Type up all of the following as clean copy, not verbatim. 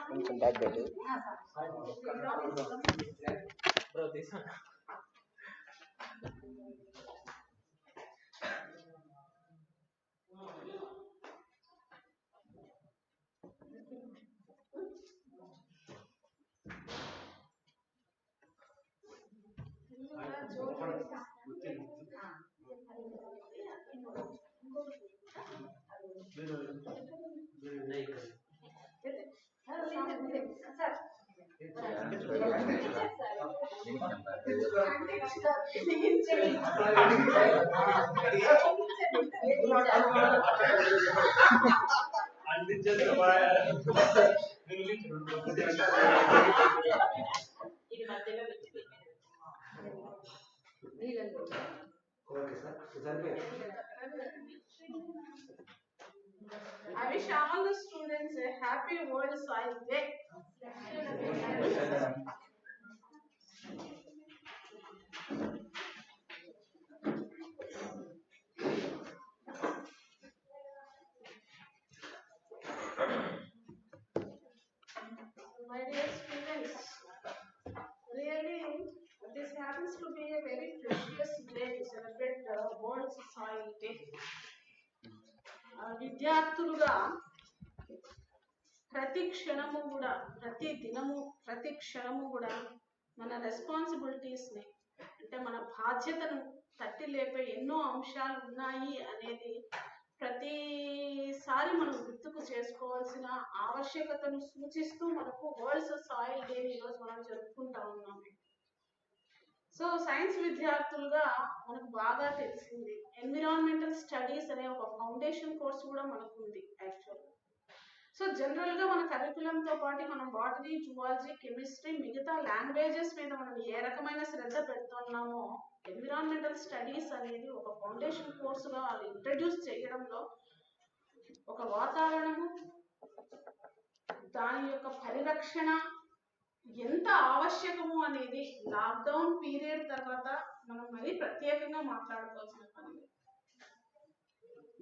కొంచెం బ్యాక్ పెట్టు. I wish all the students a happy World Soil Day. My dear students, really, this happens to be a very precious day to celebrate the World Soil Day. విద్యార్థులుగా ప్రతి క్షణము కూడా, ప్రతి దినము, ప్రతి క్షణము కూడా మన రెస్పాన్సిబిలిటీస్ని, అంటే మన బాధ్యతను తట్టి లేపే ఎన్నో అంశాలు ఉన్నాయి అనేది ప్రతిసారి మనం గుర్తుకు చేసుకోవాల్సిన ఆవశ్యకతను సూచిస్తూ మనకు వరల్డ్ సాయిల్ డే ఈరోజు మనం జరుపుకుంటా ఉన్నాం. సో సైన్స్ విద్యార్థులుగా మనకు బాగా తెలిసింది ఎన్విరాన్మెంటల్ స్టడీస్ అనే ఒక ఫౌండేషన్ కోర్స్ కూడా మనకు ఉంది యాక్చువల్గా. సో జనరల్గా మన కరికులంతో పాటు మనం బాటనీ, జువాలజీ, కెమిస్ట్రీ, మిగతా లాంగ్వేజెస్ మీద మనం ఏ రకమైన శ్రద్ధ పెడుతున్నామో ఎన్విరాన్మెంటల్ స్టడీస్ అనేది ఒక ఫౌండేషన్ కోర్సుగా వాళ్ళు ఇంట్రడ్యూస్ చేయడంలో ఒక వాతావరణము, దాని యొక్క పరిరక్షణ ఎంత ఆవశ్యకము అనేది లాక్డౌన్ పీరియడ్ తర్వాత మనం మరీ ప్రత్యేకంగా మాట్లాడుకోవాల్సిన పని.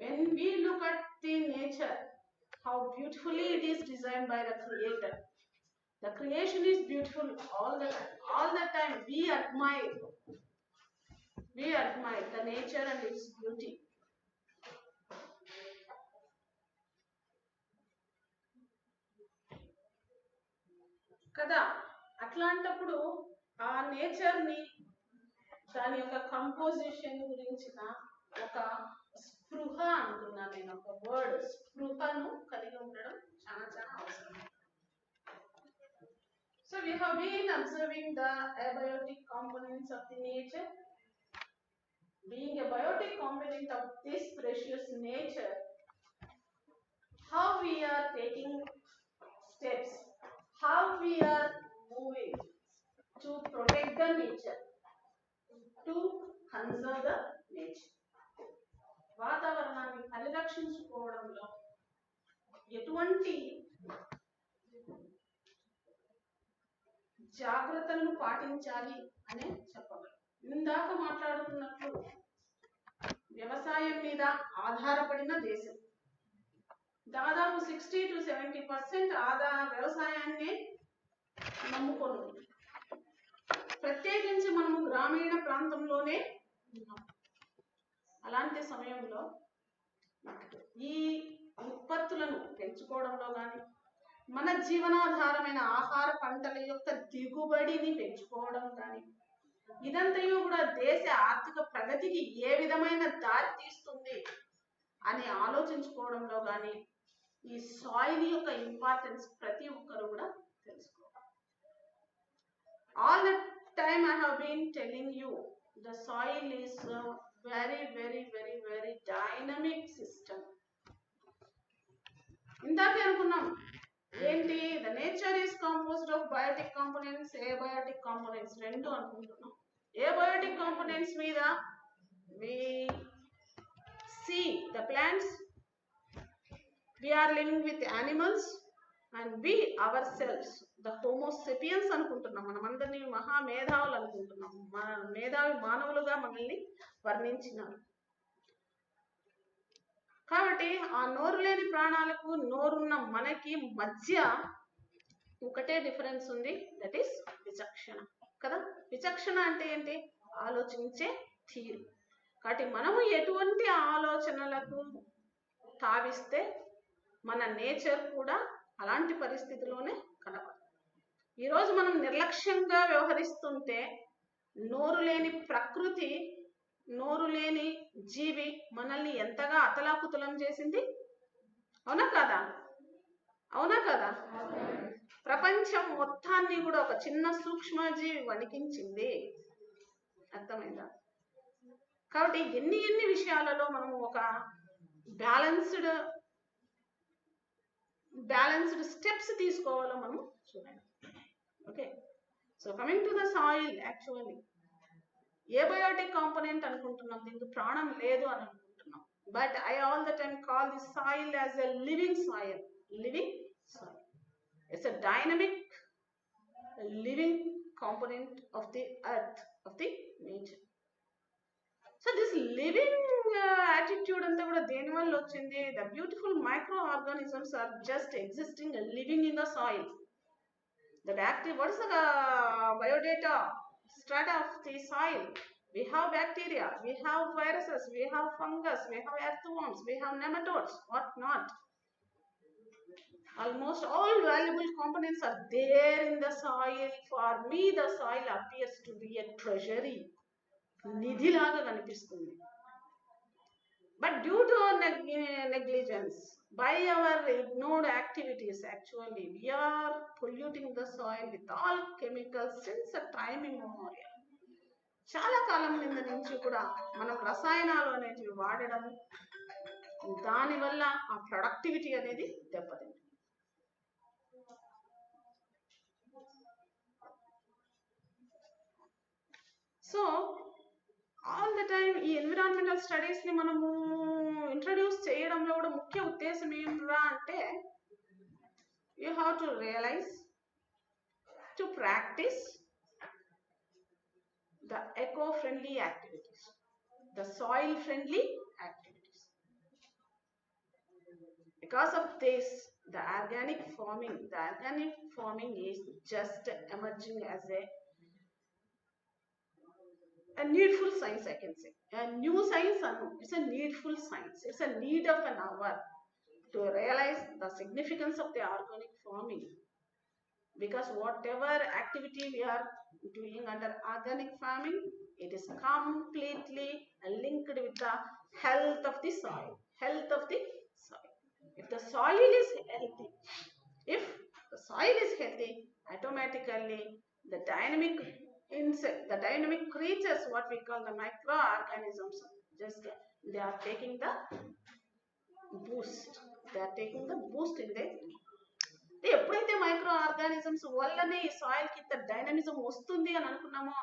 When we look at the nature, how beautifully it is designed by the creator. The creation is beautiful all the time. We admire the nature and its beauty. కదా, అట్లాంటప్పుడు ఆ నేచర్ని, దాని యొక్క కంపోజిషన్ గురించిన ఒక స్పృహ అంటున్నా నేను, ఒక వర్డ్ స్పృహను కలిగి ఉండడం చాలా చాలా అవసరం. So we have been observing the abiotic components of the nature. Being a biotic component of this precious nature, how we are taking steps, how we are moving to protect the nature, to conserve the nature. వాతావరణాన్ని పరిరక్షించుకోవడంలో ఎటువంటి జాగ్రత్తలను పాటించాలి అనే చెప్పగలం. ఇందాక మాట్లాడుతున్నట్లు వ్యవసాయం మీద ఆధారపడిన దేశం, దాదాపు 60 to 70% వ్యవసాయాన్ని నమ్ముకొని ఉంది. ప్రత్యేకించి మనము గ్రామీణ ప్రాంతంలోనే ఉన్నాం. అలాంటి సమయంలో ఈ ఉత్పత్తులను పెంచుకోవడంలో కానీ, మన జీవనాధారమైన ఆహార పంటల యొక్క దిగుబడిని పెంచుకోవడం కానీ, ఇదంతయు కూడా దేశ ఆర్థిక ప్రగతికి ఏ విధమైన దారి తీస్తుంది అని ఆలోచించుకోవడంలో కానీ ఈ సాయిల్ యొక్క ఇంపార్టెన్స్ ప్రతి ఒక్కరు కూడా తెలుసుకోవాలి. All the time I have been telling you the soil is very very very very dynamic system. ఇందాకే అనుకున్నాం ఏంటి, the nature is composed of biotic components, abiotic components రెండు అనుకుంటున్నాం. ఏబయోటిక్ కాంపోనెంట్స్ మీద we see the plants, we are living with animals and we our cells the homo sapiens అనుకుంటున్నాం, మనమందరినీ మహామేధావులు అనుకుంటున్నాం, మన మేధావి మానవులుగా మనల్ని వర్ణించినారు. కాబట్టి ఆ నోరు లేని ప్రాణాలకు నోరున్న మనకి మధ్య ఒకటే డిఫరెన్స్ ఉంది, దట్ ఈస్ విచక్షణ కదా. విచక్షణ అంటే ఏంటి? ఆలోచించే తీరు. కాబట్టి మనము ఎటువంటి ఆలోచనలకు తావిస్తే మన నేచర్ కూడా అలాంటి పరిస్థితిలోనే కనబడుతుంది. ఈరోజు మనం నిర్లక్ష్యంగా వ్యవహరిస్తుంటే నోరు లేని ప్రకృతి, నోరు లేని జీవి మనల్ని ఎంతగా అతలాకుతలం చేసింది, అవునా కదా? అవునా కదా? ప్రపంచం మొత్తాన్ని కూడా ఒక చిన్న సూక్ష్మజీవి వణికించింది. అర్థమైందా? కాబట్టి ఎన్ని విషయాలలో మనము ఒక బ్యాలెన్స్డ్ స్టెప్స్ తీసుకోవాలో మనం చూడండి. Okay, so coming to the soil, actually abiotic component అనుకుంటున్నాం, దీనికి ప్రాణం లేదు అని అనుకుంటున్నాం. But I all the time call the soil as a living soil. Living soil, it's a dynamic living component of the earth, of the nature. So this living attitude anta kuda deni valla ochindi? The beautiful microorganisms are just existing and living in the soil. That active, what is the biodata strata of the soil? We have bacteria, we have viruses, we have fungus, we have earthworms, we have nematodes, what not. Almost all valuable components are there in the soil. For me, the soil appears to be a treasury. Nidhilaga kanipistundi. But due to our negligence, by our ignored activities, actually, we are polluting the soil with all chemicals since a time immemorial. చాలా కాలం కింద నుంచి కూడా మనం రసాయనాలు అనేటివి వాడడం, దానివల్ల ఆ ప్రొడక్టివిటీ అనేది దెబ్బతింది. సో ఆల్ ద టైమ్ ఈ ఎన్విరాన్మెంటల్ స్టడీస్ని మనము ఇంట్రడ్యూస్ చేయడంలో కూడా ముఖ్య ఉద్దేశం ఏమిరా అంటే, you have to realise, to practise the eco-friendly activities, the soil-friendly activities. Because of this, the organic farming is just emerging as a needful science, I can say. A new science, it's a needful science. It's a need of an hour to realize the significance of the organic farming. Because whatever activity we are doing under organic farming, it is completely linked with the health of the soil. Health of the soil. If the soil is healthy, automatically the dynamic creatures, what we call the microorganisms, just they are taking the boost. They are taking the boost in the. ఎప్పుడైతే micro organisms వల్లనే ఈ soil కి ఇంత dynamism వస్తుంది అని అనుకున్నామో,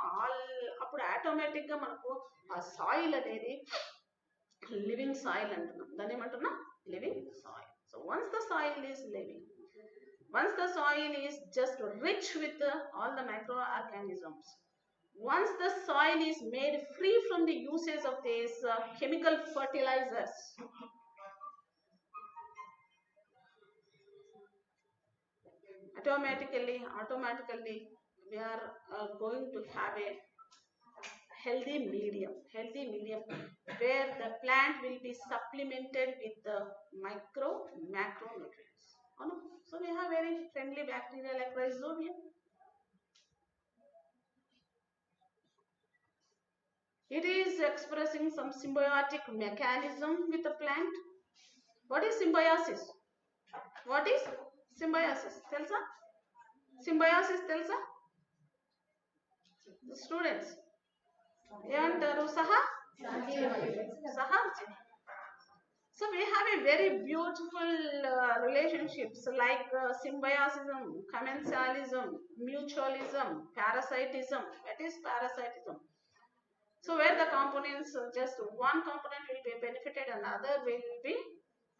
అప్పుడు automatic గా మనకు ఆ సాయిల్ అనేది లివింగ్ సాయిల్ అంటున్నాం. దాన్ని ఏమంటున్నా? Living soil. So once the soil is living, once the soil is just rich with all the microorganisms, once the soil is made free from the usage of these chemical fertilizers, automatically we are going to have a healthy medium where the plant will be supplemented with the macronutrients. So we have very friendly bacteria like rhizobia. It is expressing some symbiotic mechanism with the plant. What is symbiosis? What is symbiosis? Telsa? Symbiosis telsa? The students. ఏమంటారు? సహజీవనం. So we have a very beautiful relationships like symbiosis, commensalism, mutualism, parasitism. What is parasitism? So where the components, just one component will be benefited and other will be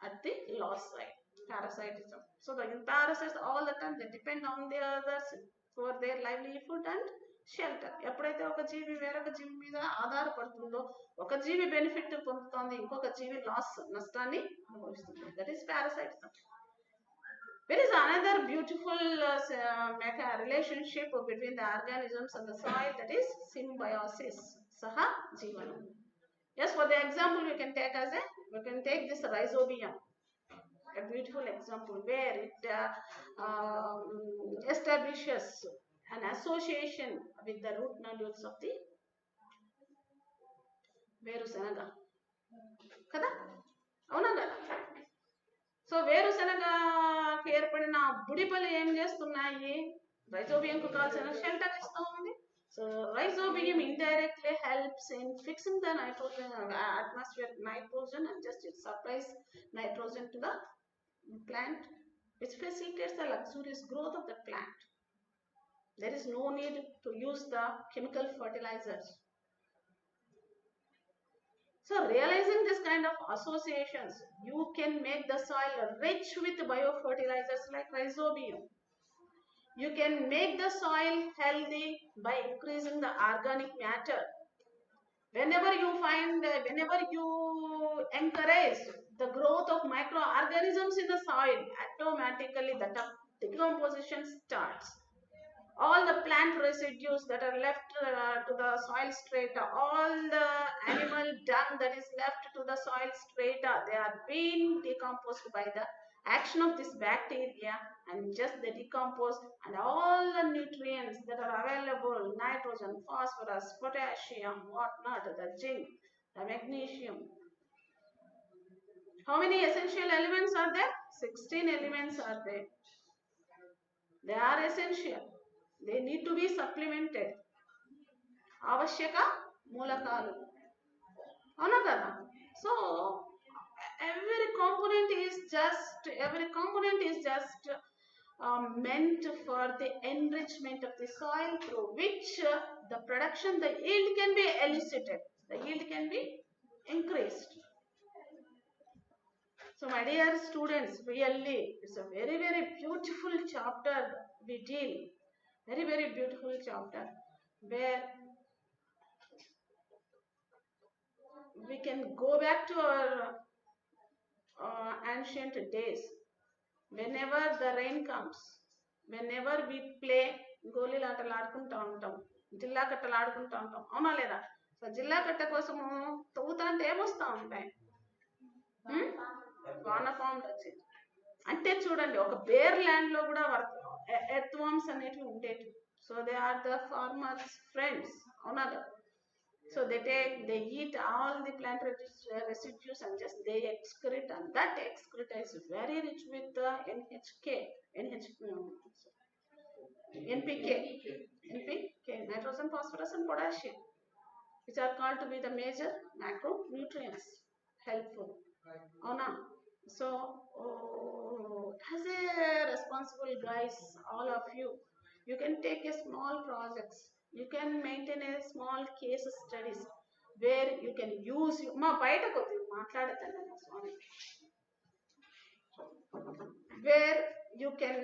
at the loss side. parasitism. So the parasites all the time they depend on the others for their livelihood and shelter. ఎప్పుడైతే ఒక జీవి వేరొక జీవి మీద ఆధారపడుతుందో, ఒక జీవి benefit పొందుతోంది, ఇంకొక జీవి నష్టాన్ని అనుభవిస్తుంది. That is parasitism. There is another beautiful relationship between the organisms and the soil, that is symbiosis, saha jeevanam. Yes, for the example we can take this rhizobium, a beautiful example where it establishes an association with the root nodules of the వేరుశనగ కదా, అవునా కదా? So వేరుశనగకు ఏర్పడిన బుడిపలు ఏం చేస్తున్నాయి? రైజోబియంకు కావాల్సిన shelter ఇస్తూ ఉంది. So rhizobium indirectly helps in fixing the nitrogen, atmospheric nitrogen, and just it supplies nitrogen to the plant, which facilitates the luxurious growth of the plant. There is no need to use the chemical fertilizers. So realizing this kind of associations, you can make the soil rich with biofertilizers like rhizobium. You can make the soil healthy by increasing the organic matter. Whenever you encourage the growth of microorganisms in the soil, automatically the decomposition starts. All the plant residues that are left to the soil strata, all the animal dung that is left to the soil strata, they are being decomposed by the action of this bacteria, and just they decompose, and all the nutrients that are available, nitrogen, phosphorus, potassium, whatnot, the zinc, the magnesium. How many essential elements are there? 16 elements are there. They are essential. They need to be supplemented. ఆవశ్యక మూలకాలు, అవునా కదా? So every component is just meant for the enrichment of the soil, through which the yield can be elicited, the yield can be increased. So my dear students, really it's a very, very beautiful chapter we deal. Very, very beautiful chapter where we can go back to our ancient days. Whenever the rain comes, whenever we play గోళీలు ఆటలు ఆడుకుంటూ ఉంటాం, జిల్లా కట్టలు ఆడుకుంటూ ఉంటాం, అవునా లేదా? సో జిల్లా కట్ట కోసము తవ్వుతా అంటే ఏమొస్తూ ఉంటాయి? వానపాములు వచ్చేది. అంటే చూడండి, ఒక బేర్ ల్యాండ్ లో కూడా ఎర్త్ వార్మ్స్ అనేటివి ఉండేవి. So they are the farmers friends, అవునా కదా? So they eat all the plant residues and just they excrete, and that excreta is very rich with NPK, nitrogen, phosphorus and potassium, which are called to be the major macronutrients, helpful. Avuna? So as a responsible guys, all of you can take a small projects, you can maintain a small case studies where you can use ma baita koddi maatladadana swami, where you can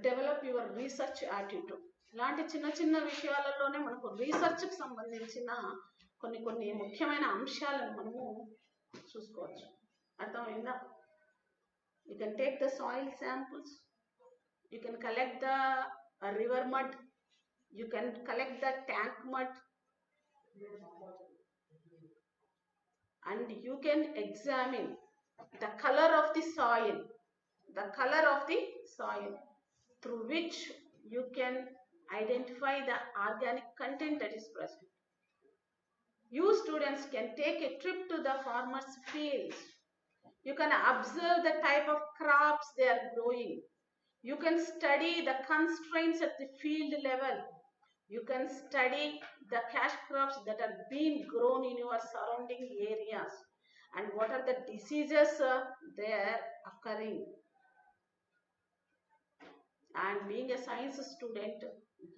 develop your research attitude. ఇలాంటి చిన్న చిన్న విషయాలలోనే మనకు రీసెర్చ్కి సంబంధించిన కొన్ని ముఖ్యమైన అంశాలను మనము చూసుకోవచ్చు. అర్థమైందా? You can take the soil samples, you can collect the river mud, you can collect the tank mud, and you can examine the color of the soil, through which you can identify the organic content that is present. You students can take a trip to the farmers' fields. You can observe the type of crops they are growing. You can study the constraints at the field level. You can study the cash crops that are being grown in your surrounding areas, and what are the diseases they are occurring. And being a science student,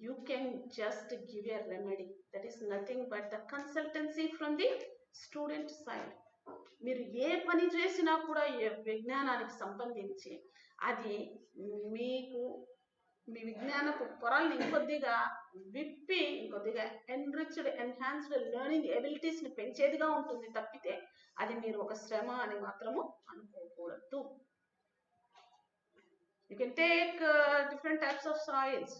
you can just give a remedy. That is nothing but the consultancy from the student side. మీరు ఏ పని చేసినా కూడా విజ్ఞానానికి సంబంధించి అది మీకు మీ విజ్ఞానపు పొరల్ని ఇంకొద్దిగా విప్పి ఇంకొద్దిగా ఎన్రిచ్డ్ ఎన్హాన్స్డ్ లెర్నింగ్ ఎబిలిటీస్ని పెంచేదిగా ఉంటుంది తప్పితే అది మీరు ఒక శ్రమ అని మాత్రము అనుకోకూడదు. You can take different types of soils.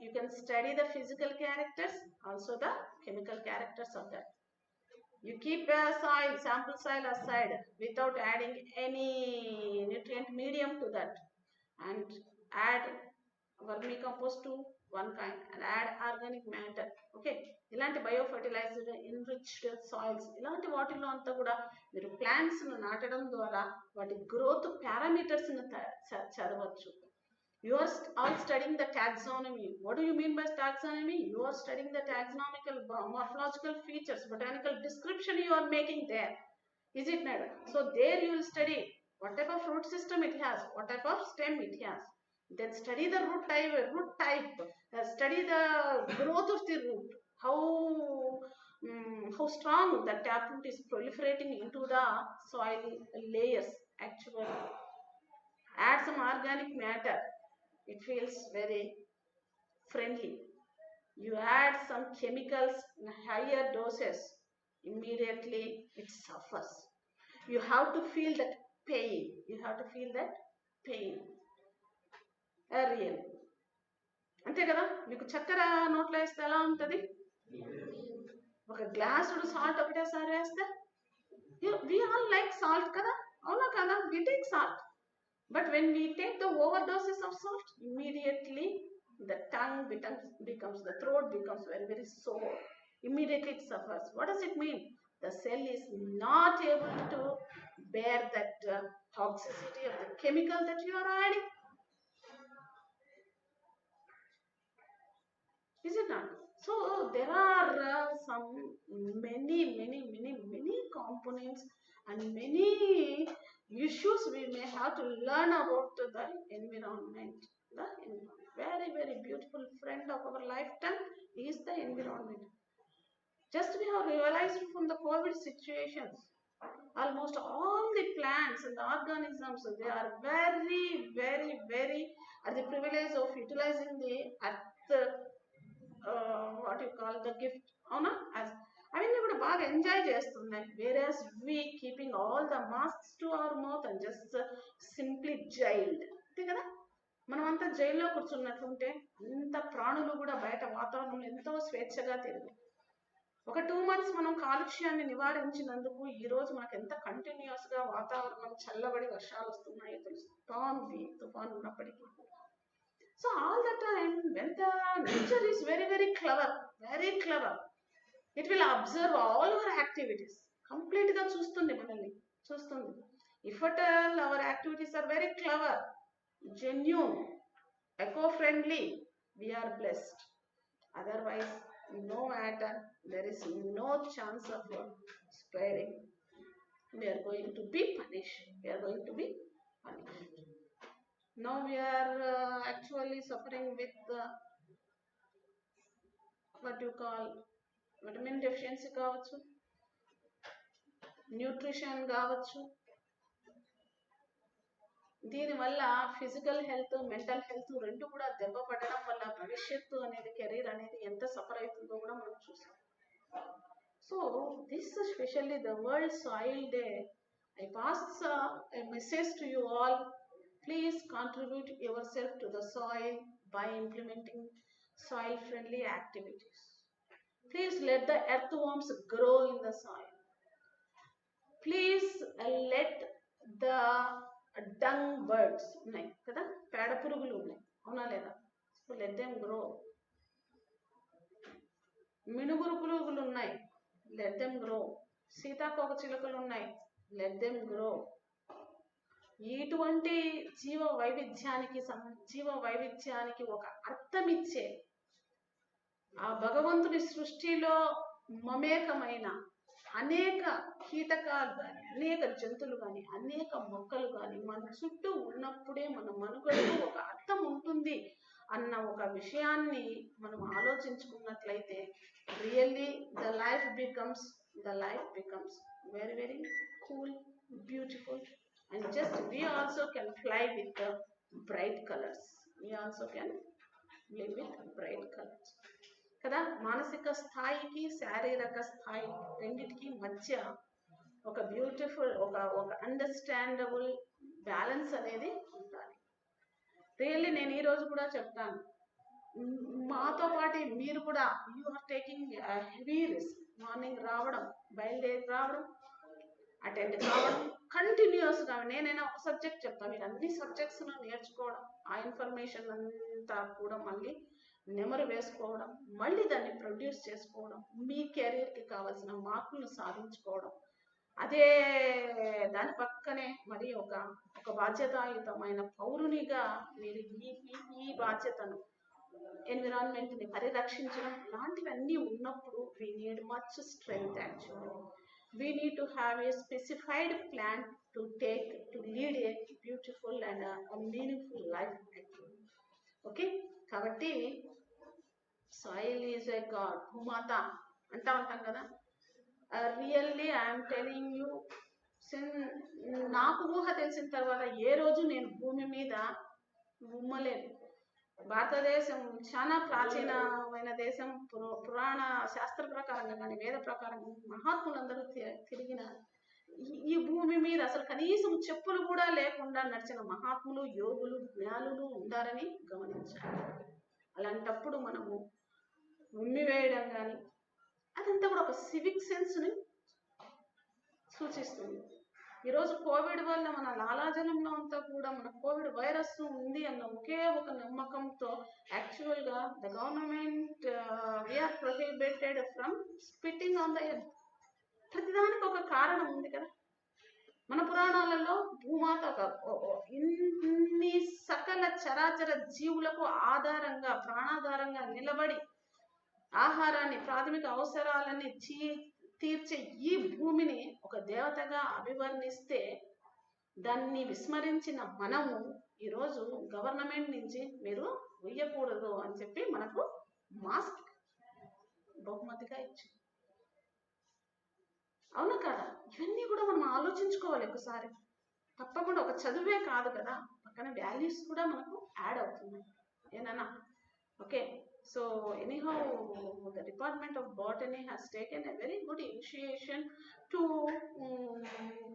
You can study the physical characters, also the chemical characters of that. You keep a soil, sample soil aside without adding any nutrient medium to that, and add vermicompost to one kind and add organic matter. Okay, ఇలాంటి బయోఫర్టిలైజ్డ్ enriched soils ఇలాంటి వాటిల్లో అంతా కూడా మీరు plants ను నాటడం ద్వారా వాటి గ్రోత్ పారామీటర్స్ ను చదవచ్చు. You are all studying the taxonomy. What do you mean by taxonomy? You are studying the taxonomical morphological features, botanical description you are making there. Is it not? So there you will study what type of root system it has, what type of stem it has. Then study the root type, study the growth of the root, how strong the taproot is proliferating into the soil layers actually. Add some organic matter, it feels very friendly. You add some chemicals in higher doses, immediately it suffers. You have to feel that pain. You have to feel that pain. Real. అంతే కదా, మీకు చక్కెర నోట్లో వేస్తే ఎలా ఉంటుంది? ఒక గ్లాసుడు సాల్ట్ ఒకటేసారి వేస్తే we all like salt కదా, అవునా కదా? We take salt. But when we take the overdoses of salt, immediately the tongue becomes, the throat becomes very, very sore. Immediately it suffers. What does it mean? The cell is not able to bear that toxicity of the chemical that you are adding. Is it not? So there are some many components and many issues we may have to learn about the environment. The very, very beautiful friend of our lifetime is the environment. Just we have realized from the COVID situations, almost all the plants and the organisms, they are very, very, very at the privilege of utilizing the earth, what you call the gift, అవునా? అవన్నీ కూడా బాగా enjoy చేస్తున్నాయి. Whereas we keeping all the masks to our mouth and just simply jailed. అంతే కదా, మనం అంతా జైల్లో కూర్చున్నట్లుంటే అంత ప్రాణులు కూడా బయట వాతావరణంలో ఎంతో స్వేచ్ఛగా తిరుగు. ఒక 2 months మనం కాలుష్యాన్ని నివారించినందుకు ఈ రోజు మనకు ఎంత కంటిన్యూస్ గా వాతావరణం చల్లబడి వర్షాలు వస్తున్నాయో తెలుస్తుంది, తుఫాన్ ఉన్నప్పటికీ. So all the time when the nature is very, very clever, it will observe all our activities. Complete గా చూస్తుంది, మనల్ని చూస్తుంది. If at all our activities are very clever, genuine, eco-friendly, we are blessed. Otherwise, no matter, there is no chance of sparing. We are going to be punished. Now we are actually suffering with what you call vitamin deficiency కావచ్చు, nutrition కావచ్చు. దీనివల్ల physical health, mental health రెండు కూడా దెబ్బపడడం వల్ల భవిష్యత్తు అనేది, career అనేది ఎంత సఫర్ అవుతుందో కూడా మనం చూసాం. So this specially the world soil day, I pass a message to you all. Please contribute yourself to the soil by implementing soil friendly activities. Please let the earthworms grow in the soil. Please let the dung birds, ఉన్నాయి కదా, పేడ పురుగులు ఉన్నాయి, అవునా లేదా? So let them grow. మినుగురు పురుగులు ఉన్నాయి, let them grow. సీతాకోక చిలుకలు ఉన్నాయి, let them grow. ఇటువంటి జీవ వైవిధ్యానికి ఒక అర్థమిచ్చే, ఆ భగవంతుడి సృష్టిలో మమేకమైన అనేక కీటకాలు కానీ, అనేక జంతువులు కానీ, అనేక మొక్కలు కానీ మన చుట్టూ ఉన్నప్పుడే మన మనుగడకు ఒక అర్థం ఉంటుంది అన్న ఒక విషయాన్ని మనం ఆలోచించుకున్నట్లయితే really the life becomes very very cool, beautiful, and just we also can fly with the bright colors. కదా. మానసిక స్థాయికి శారీరక స్థాయి రెండింటికి మధ్య ఒక బ్యూటిఫుల్ ఒక అండర్స్టాండబుల్ బ్యాలెన్స్ అనేది ఉండాలి. రియల్లీ నేను ఈరోజు కూడా చెప్తాను, మాతో పాటు మీరు కూడా you are taking heavy risk. Morning రావడం, బయలుదేరి రావడం, అటెండ్ కావడం, కంటిన్యూస్గా నేనైనా ఒక సబ్జెక్ట్ చెప్తాను, మీరు అన్ని సబ్జెక్ట్స్ను నేర్చుకోవడం, ఆ ఇన్ఫర్మేషన్ అంతా కూడా మళ్ళీ నెమరు వేసుకోవడం, మళ్ళీ దాన్ని ప్రొడ్యూస్ చేసుకోవడం, మీ కెరీర్కి కావాల్సిన మార్కులను సాధించుకోవడం, అదే దాని పక్కనే మరి ఒక బాధ్యతాయుతమైన పౌరునిగా మీరు ఈ బాధ్యతను, ఎన్విరాన్మెంట్ని పరిరక్షించడం లాంటివన్నీ ఉన్నప్పుడు we need much strength. Actually we need to have a specified plan to lead a beautiful and meaningful life. Okay, కాబట్టి సాయిల్ ఈజ్ ఎ గాడ్, భూమాత అంటా ఉంటాం కదా. రియల్లీ ఐఎమ్ టెలింగ్ యూ, నాకు ఊహ తెలిసిన తర్వాత ఏ రోజు నేను భూమి మీద ఉమ్మలేదు. భారతదేశం చాలా ప్రాచీనమైన దేశం. పురాణ శాస్త్ర ప్రకారంగా కానీ, వేద ప్రకారంగా మహాత్ములందరూ తిరిగిన ఈ భూమి మీద అసలు కనీసం చెప్పులు కూడా లేకుండా నడిచిన మహాత్ములు, యోగులు, జ్ఞానులు ఉండారని గమనించాలి. అలాంటప్పుడు మనము ఉమ్మివేయడం కానీ అదంతా కూడా ఒక సివిక్ సెన్స్ని సూచిస్తుంది. ఈరోజు కోవిడ్ వల్ల మన లాలాజలంలో అంతా కూడా మన కోవిడ్ వైరస్ ఉంది అన్న ఒకే ఒక నమ్మకంతో యాక్చువల్గా the government we are prohibited from spitting on the earth. ప్రతిదానికి ఒక కారణం ఉంది కదా. మన పురాణాలలో భూమాత ఇన్ని సకల చరాచర జీవులకు ఆధారంగా, ప్రాణాధారంగా నిలబడి ఆహారాన్ని, ప్రాథమిక అవసరాలని తీర్చే ఈ భూమిని ఒక దేవతగా అభివర్ణిస్తే దాన్ని విస్మరించిన మనము ఈరోజు గవర్నమెంట్ నుంచి మీరు వెయ్యకూడదు అని చెప్పి మనకు మాస్క్ బహుమతిగా ఇచ్చింది. అవునా కదా? ఇవన్నీ కూడా మనం ఆలోచించుకోవాలి ఒకసారి. తప్పకుండా ఒక చదువే కాదు కదా, పక్కన వాల్యూస్ కూడా మనకు యాడ్ అవుతున్నాయి. ఏనా? Okay. So anyhow, the Department of Botany has taken a very good initiation to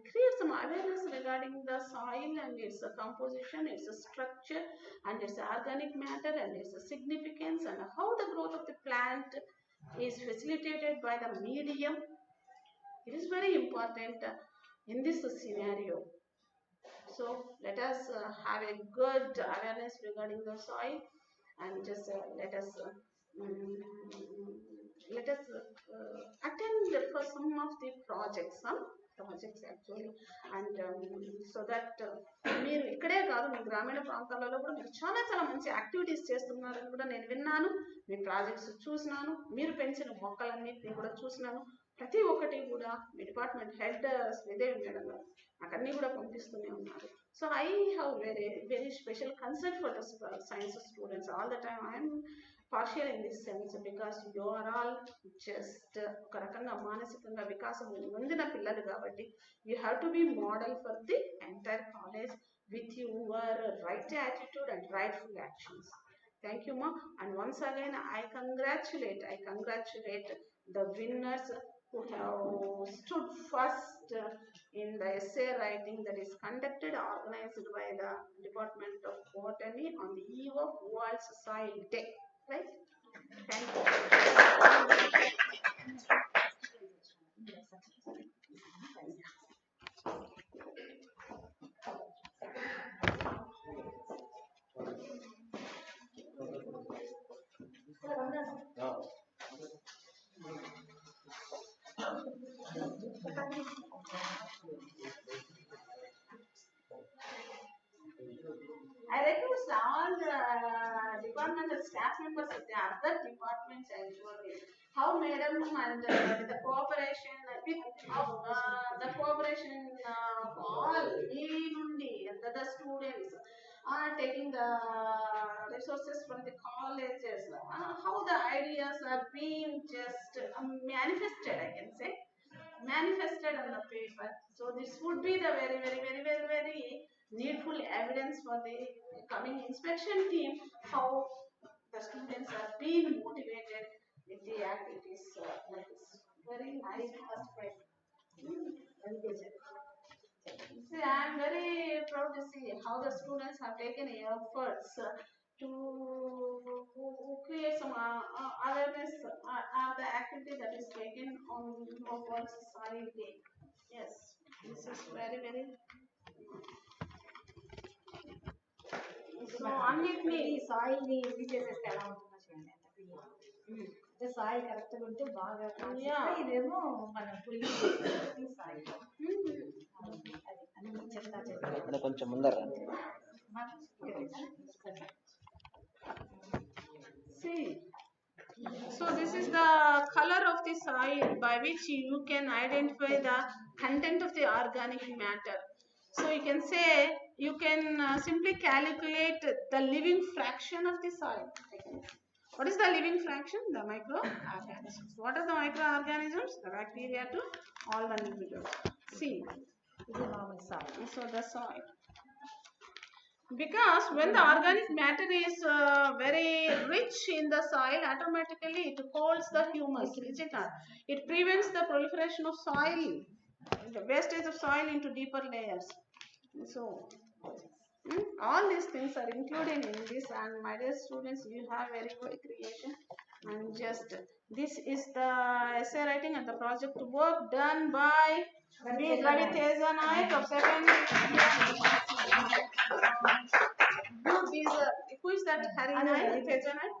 create some awareness regarding the soil and its composition, its structure, and its organic matter, and its significance, and how the growth of the plant is facilitated by the medium. It is very important in this scenario. So let us have a good awareness regarding the soil. And just let us attend for some of the projects actually, and so that మీరు ఇక్కడే కాదు, మీ గ్రామీణ ప్రాంతాలలో కూడా మీరు చాలా చాలా మంచి యాక్టివిటీస్ చేస్తున్నారని కూడా నేను విన్నాను. మీ ప్రాజెక్ట్స్ చూసినాను, మీరు పెంచిన మొక్కలన్నింటినీ కూడా చూసినాను. ప్రతి ఒక్కటి కూడా మీ డిపార్ట్మెంట్ హెడ్ శ్రీదేవి మేడం గారు నాకు అన్నీ కూడా పంపిస్తూనే ఉన్నారు. So I have very special concern for the science students. All the time I am partial in this sense because you are all just ఒక రకంగా మానసికంగా వికాసం పొందిన పిల్లలు కాబట్టి you have to be model for the entire college with your right attitude and rightful actions. Thank you, ma. And once again I congratulate the winners who have stood first in the essay writing that is conducted, organized by the Department of Botany on the eve of World Soil Day. Right? Thank you. I request all the department environmental staff members of the other departments actually. How madam and the cooperation with the cooperation all the students are taking the resources from the colleges. How the ideas are being just manifested, I can say, manifested on the paper. So this would be the very needful evidence for the coming inspection team how the students are being motivated with the activities like this. Very nice first prize. See, I am very proud to see how the students have taken efforts to create some awareness of the activity that is taken on World Soil Day. Yes, this is very. So, అన్నిటిని soil ని ఇది చేసేస్తే ఎలా ఉంటుందో చూడండి ఎంత clean అంటే soil correct గా ఉంటే బాగా ఇదేమో మన పుల్లి సాయిల్ అది చెత్త కొంచెం ముందర see. So this is the color of the soil by which you can identify the content of the organic matter. So you can say, you can simply calculate the living fraction of the soil. What is the living fraction? The microorganisms. What are the microorganisms? The bacteria to all the individuals. See, ఇది మామూలు soil. so the soil. Because when the organic matter is very rich in the soil, automatically it holds the humus, is it not? It prevents the proliferation of soil, the wastage of soil into deeper layers. So, all these things are included in this, and my dear students, you have very good creation. And just this is the essay writing and the project work done by Ravi Teja Naik of 2nd who is that? Hari Naik, Teja Naik?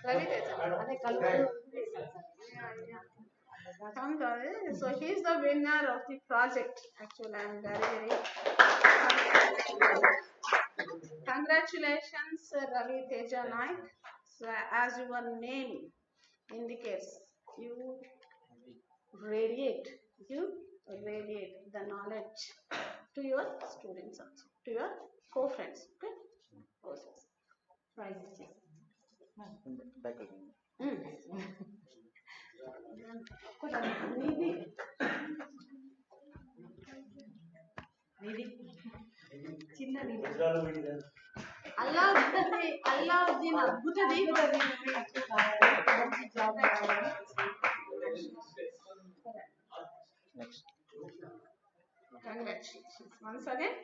Ravi Teja Naik. So he is the winner of the project. Actually, I am very congratulations, Ravi Teja Naik. So as your name indicates, you radiate the knowledge to your students also, to your co-friends. Okay. Prize ఇచ్చేసి నిధి చిన్న నిధి Aladdin అద్భుత job next congratulations once again.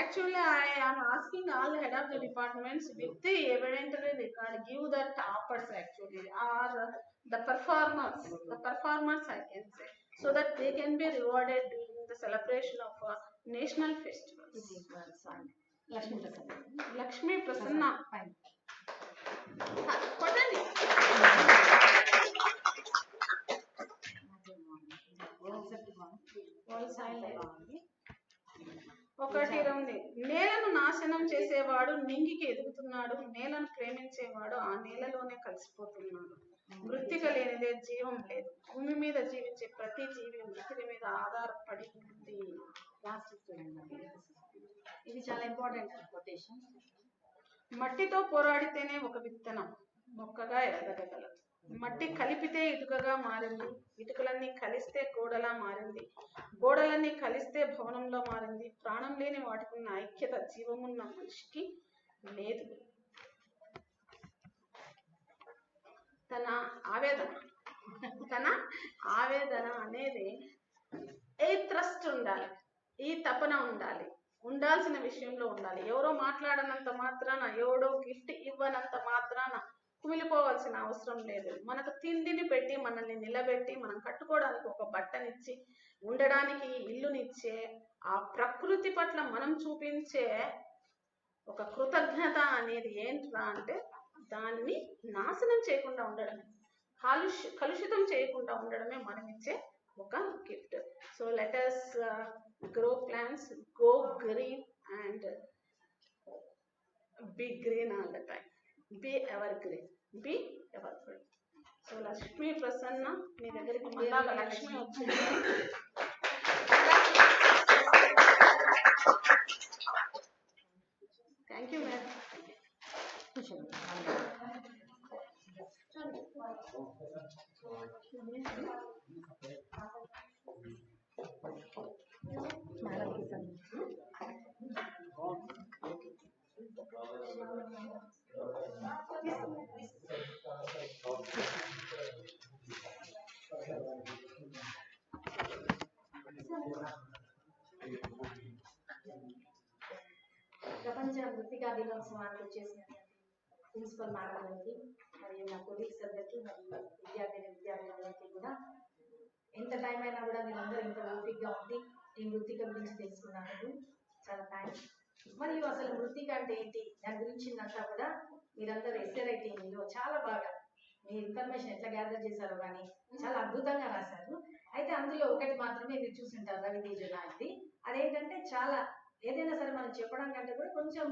Actually, I am asking all head of the departments with the evidentiary record, give the toppers actually, or the performers I can say, so that they can be rewarded during the celebration of national festivals. Lakshmi Prasanna. కొట్టండి. ఒకటి ఉంది. నేలను నాశనం చేసేవాడు నింగికి ఎదుగుతున్నాడు, నేలను ప్రేమించేవాడు ఆ నేలలోనే కలిసిపోతున్నాడు. మృత్తిక లేనిదే జీవం లేదు. భూమి మీద జీవించే ప్రతి జీవి మృతిక మీద ఆధారపడి ఉంది. ఇది చాలా ఇంపార్టెంట్ కొటేషన్. మట్టితో పోరాడితేనే ఒక విత్తనం మొక్కగా ఎదగగలదు. మట్టి కలిపితే ఇటుకగా మారింది, ఇటుకలన్నీ కలిస్తే గోడలా మారింది, గోడలన్నీ కలిస్తే భవనంలో మారింది. ప్రాణం లేని వాటికి ఉన్న ఐక్యత జీవమున్న మనిషికి లేదు. తన ఆవేదన అనేది ఏ థ్రస్ట్ ఉండాలి, ఈ తపన ఉండాలి, ఉండాల్సిన విషయంలో ఉండాలి. ఎవరో మాట్లాడనంత మాత్రాన, ఎవడో గిఫ్ట్ ఇవ్వనంత మాత్రాన కుమిలిపోవాల్సిన అవసరం లేదు. మనకు తిండిని పెట్టి మనల్ని నిలబెట్టి మనం కట్టుకోవడానికి ఒక బట్టనిచ్చి ఉండడానికి ఇల్లునిచ్చే ఆ ప్రకృతి పట్ల మనం చూపించే ఒక కృతజ్ఞత అనేది ఏంట్రా అంటే దాన్ని నాశనం చేయకుండా ఉండడమే, కలుషితం చేయకుండా ఉండడమే మనం ఇచ్చే ఒక gift. So let us grow plants, go green, and be green all the time. Be evergreen. Be evergreen. So Lakshmi Prasanna మీ దగ్గరికి మళ్ళా లక్ష్మి వచ్చింది. Thank you madam. ప్రపంచ మృతికా దినోత్సవానికి వచ్చేసినటువంటి ప్రిన్సిపల్ మేడం గారికి మరియు నా కొలీగ్స్ అందరికీ మరియు విద్యార్థులందరికీ కూడా ఎంత టైం అయినా కూడా మీరందరూ ఇంత ఓపికగా ఉండి ఈ మృతిక గురించి తెలుసుకున్నందుకు చాలా థ్యాంక్స్. మరియు అసలు మృతిక అంటే ఏంటి దాని గురించిందంతా కూడా మీరందరూ ఎస్ఏ రైటింగ్లో చాలా బాగా మీ ఇన్ఫర్మేషన్ ఎట్లా గ్యాదర్ చేశారో కానీ చాలా అద్భుతంగా రాశారు. అయితే అందులో ఒకటి మాత్రమే మీరు చూసింటారు రవితేజ గారిది. అదేంటంటే చాలా ఏదైనా సరే మనం చెప్పడం కంటే కూడా కొంచెం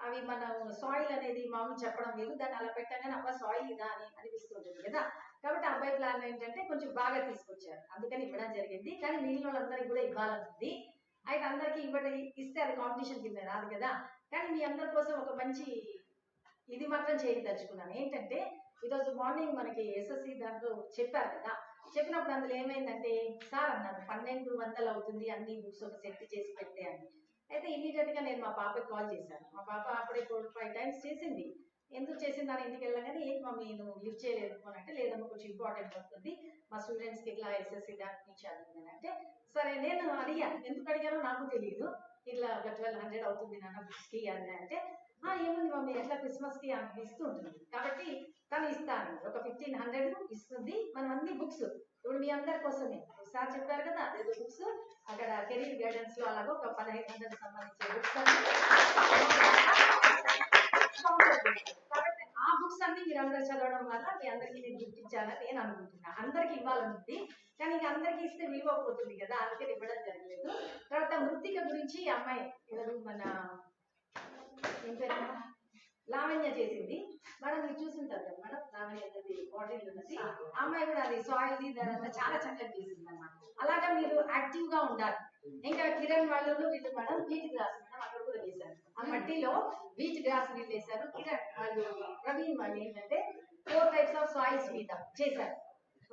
అవి మనం సాయిల్ అనేది మామూలు చెప్పడం లేదు, దాన్ని అలా పెట్టగానే అబ్బా సాయిల్ ఇదా అని అనిపిస్తుంటుంది కదా. కాబట్టి అబ్బాయి ప్లాన్ ఏంటంటే కొంచెం బాగా తీసుకొచ్చారు, అందుకని ఇవ్వడం జరిగింది. కానీ మిగిలిన వాళ్ళందరికీ కూడా ఇవ్వాలనుంది. అయితే అందరికీ ఇస్తే అది కాంపిటీషన్ కింద రాదు కదా. కానీ మీ అందరి కోసం ఒక మంచి ఇది మాత్రం చేయదలుచుకున్నాను. ఏంటంటే ఈరోజు మార్నింగ్ మనకి ఎస్ఎస్సి దాంట్లో చెప్పారు కదా, చెప్పినప్పుడు అందులో ఏమైందంటే సార్ అన్నారు 1200 అవుతుంది అన్ని బుక్స్ ఒక సెట్ చేసి పెట్టే అని. అయితే ఇమీడియట్ గా నేను మా పాపకి కాల్ చేశాను. మా పాప అప్పుడే 4-5 టైమ్స్ చేసింది. ఎందుకు చేసింది అని ఇంటికి వెళ్ళగానే ఏంటి మమ్మీ నువ్వు లిఫ్ట్ చేయలేదు అని అంటే లేదమ్మా కొంచెం ఇంపార్టెంట్ అవుతుంది మా స్టూడెంట్స్కి ఇట్లా ఎస్ఎస్సి దానికి నుంచి అడిగింది అంటే సరే నేను అడిగాను. ఎందుకు అడిగానో నాకు తెలియదు. ఇట్లా ఒక 1200 అవుతుంది నాన్న బుక్స్కి అని అంటే ఏముంది మమ్మీ ఎట్లా క్రిస్మస్కి ఆమె ఇస్తూ ఉంటుంది కాబట్టి తను ఇస్తాను ఒక 1500 ఇస్తుంది. మనం అన్ని బుక్స్ ఇప్పుడు మీ అందరి కోసమే సార్ చెప్పారు కదా అదే బుక్స్ అక్కడ కెరీర్ గైడెన్స్ లో అలాగో ఒక 1500 సంబంధించిన బుక్స్ కాబట్టి ఆ బుక్స్ అన్ని మీరు అందరు చదవడం వల్ల మీ అందరికీ నేను గుర్తించాలని నేను అనుకుంటున్నా. అందరికి ఇవ్వాలనుంది కానీ ఇక అందరికి ఇస్తే విలువ పోతుంది కదా, అందుకని ఇవ్వడం జరగలేదు. తర్వాత మృతిక గురించి అమ్మాయి ఎవరు మన ఏం పేరు లావణ్య చేసింది మేడం, మీరు చూసింటారు కదా మేడం లావణ్య బాటిల్ ఉన్నది అమ్మాయి కూడా అది సాయిల్ది దానంతా చాలా చక్కగా చేసింది అన్నమాట. అలాగా మీరు యాక్టివ్ గా ఉండాలి. ఇంకా కిరణ్ వాళ్ళు వీళ్ళు మేడం వీటి గ్లాస్ అక్కడ కూడా వేశారు, ఆ మట్టిలో వీటి గ్లాస్ వీళ్ళు వేశారు. కిరణ్ వాళ్ళు ప్రవీణ్ వాళ్ళు ఏంటంటే 4 టైప్స్ ఆఫ్ సాయిల్స్ మీద చేశారు.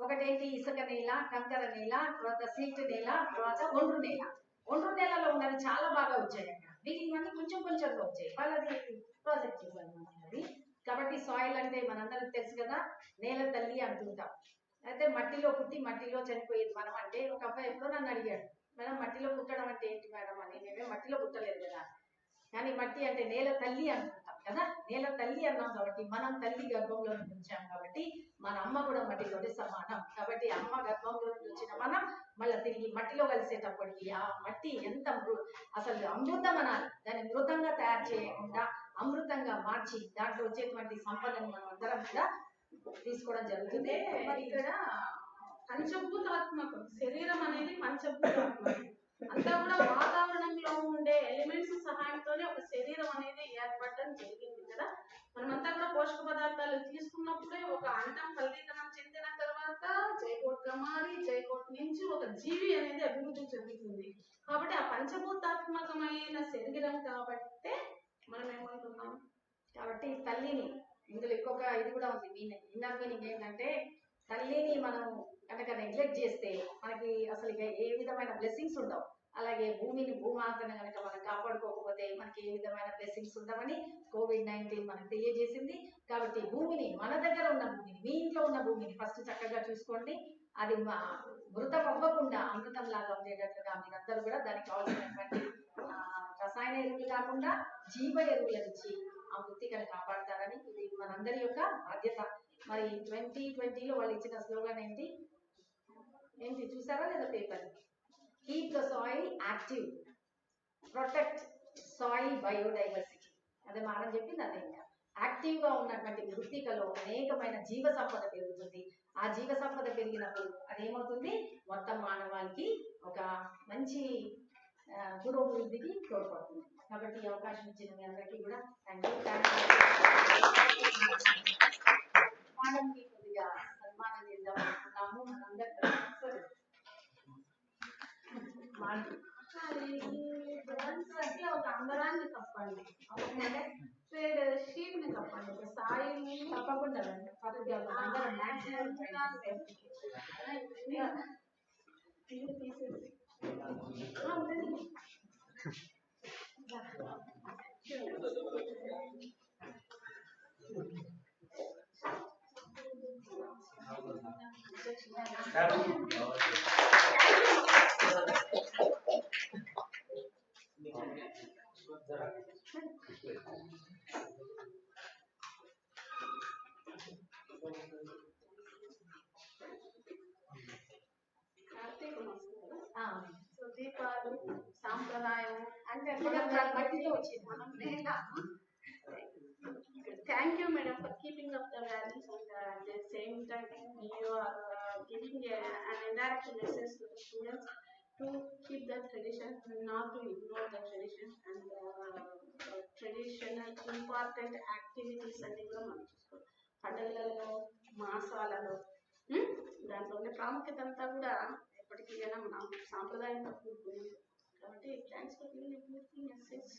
ఒకటేంటి ఇసుక నేల, కంకర నేల, తర్వాత సిల్ట్ నేల, తర్వాత ఒండ్రు నేల. ఒండ్రు నేలలో ఉన్నవి చాలా బాగా వచ్చాయి అక్కడ, వీటివన్నీ కొంచెం కొంచెంగా వచ్చాయి. వాళ్ళది ప్రాజెక్ట్ చేశారు అది. కాబట్టి సాయిల్ అంటే మనందరికి తెలుసు కదా నేల తల్లి అంటుంటాం. అయితే మట్టిలో పుట్టి మట్టిలో చనిపోయేది మనం అంటే ఒక అబ్బాయి ఎప్పుడో నన్ను అడిగాడు మేడం మట్టిలో పుట్టడం అంటే ఏంటి మేడం అని. మేమే మట్టిలో పుట్టలేదు కదా, కానీ మట్టి అంటే నేల తల్లి అంటుంటాం కదా. నేల తల్లి అన్నాం కాబట్టి మనం తల్లి గర్భంలో నుంచి వచ్చాం కాబట్టి మన అమ్మ కూడా మట్టితోటి సమానం. కాబట్టి అమ్మ గర్భంలో నుంచి వచ్చిన మనం మళ్ళీ తిరిగి మట్టిలో కలిసేటప్పటికి ఆ మట్టి ఎంత అసలు అమృతం అనాలి, దాన్ని మృతంగా తయారు చేయకుండా అమృతంగా మార్చి దాంట్లో వచ్చేటువంటి సంపదను మనం అందరం కూడా తీసుకోవడం జరుగుతుంది. మరి ఇక్కడ పంచభూతాత్మకం శరీరం అనేది పంచభూతాత్మకం అంతా కూడా వాతావరణంలో ఉండే ఎలిమెంట్స్ సహాయంతోనే ఒక శరీరం అనేది ఏర్పడడం జరిగింది కదా. మనమంతా కూడా పోషక పదార్థాలు తీసుకున్నప్పుడే ఒక అండం ఫలీకరణం చెందిన తర్వాత జైగోట్ గా మారి జైగోట్ నుంచి ఒక జీవి అనేది అభివృద్ధి చెందుతుంది. కాబట్టి ఆ పంచభూతాత్మకమైన శరీరం కాబట్టే మనం ఏమంటున్నాం కాబట్టి తల్లిని ఇందులో ఇంకొక ఇది కూడా ఉంది మీనింగ్, ఇన్నర్ మీనింగ్ ఏంటంటే తల్లిని మనం కనుక నెగ్లెక్ట్ చేస్తే మనకి అసలు ఇక ఏ విధమైన బ్లెస్సింగ్స్ ఉండవు. అలాగే భూమాతను కనుక మనం కాపాడుకోకపోతే మనకి ఏ విధమైన బ్లెస్సింగ్స్ ఉండవని COVID-19 మనకు తెలియజేసింది. కాబట్టి భూమిని మన దగ్గర ఉన్న భూమిని మీ ఇంట్లో ఉన్న భూమిని ఫస్ట్ చక్కగా చూసుకోండి. అది మృతం అవ్వకుండా అమృతం లాగా ఉండేటట్లుగా మీరందరూ కూడా దానికి కావాల్సినటువంటి రసాయన ఎరువులు కాకుండా జీవ ఎరువులను ఇచ్చి ఆ మృతికను కాపాడతారని ఇది మనందరి యొక్క బాధ్యత. మరి 2020లో వాళ్ళు ఇచ్చిన స్లోగన్ ఏంటి చూసారా లేదా paper? Keep the soil active, protect soil biodiversity. అదే మనం చెప్పింది అదే. ఇంకా యాక్టివ్ గా ఉన్నటువంటి మృతికలో అనేకమైన జీవ సంపద పెరుగుతుంది. ఆ జీవ సంపద పెరిగినప్పుడు అదేమవుతుంది మొత్తం మానవాళికి ఒక మంచి పురోభివృద్ధికి తోడ్పడుతుంది. కాబట్టి ఈ అవకాశం ఇచ్చిన మీ అందరికీ కూడా థ్యాంక్ యూ. మేడంకి కొద్దిగా సన్మానం చేద్దాం అనుకుంటాము. మనందరి అంటే ఒక అంబరాన్ని కప్పండి, ట్రేడ్ షీట్ ని కప్పండి, ఒక సాయిని తప్పకుండా అందరం తీసేసి సో దీపాలు సాంప్రదాయం అంటే బట్టితో వచ్చింది. మనం thank you madam for keeping up the values and at the same time you are giving an indirect message to the students to keep the tradition, not to ignore the tradition and traditional important activities అన్ని కూడా మనం చూసుకోవాలి. పండుగలలో మాసాలలో దాంట్లో ఉండే ప్రాముఖ్యత అంతా కూడా ఎప్పటికీ మన సాంప్రదాయంతో కూడుకున్నది. కాబట్టి thanks for giving a beautiful message.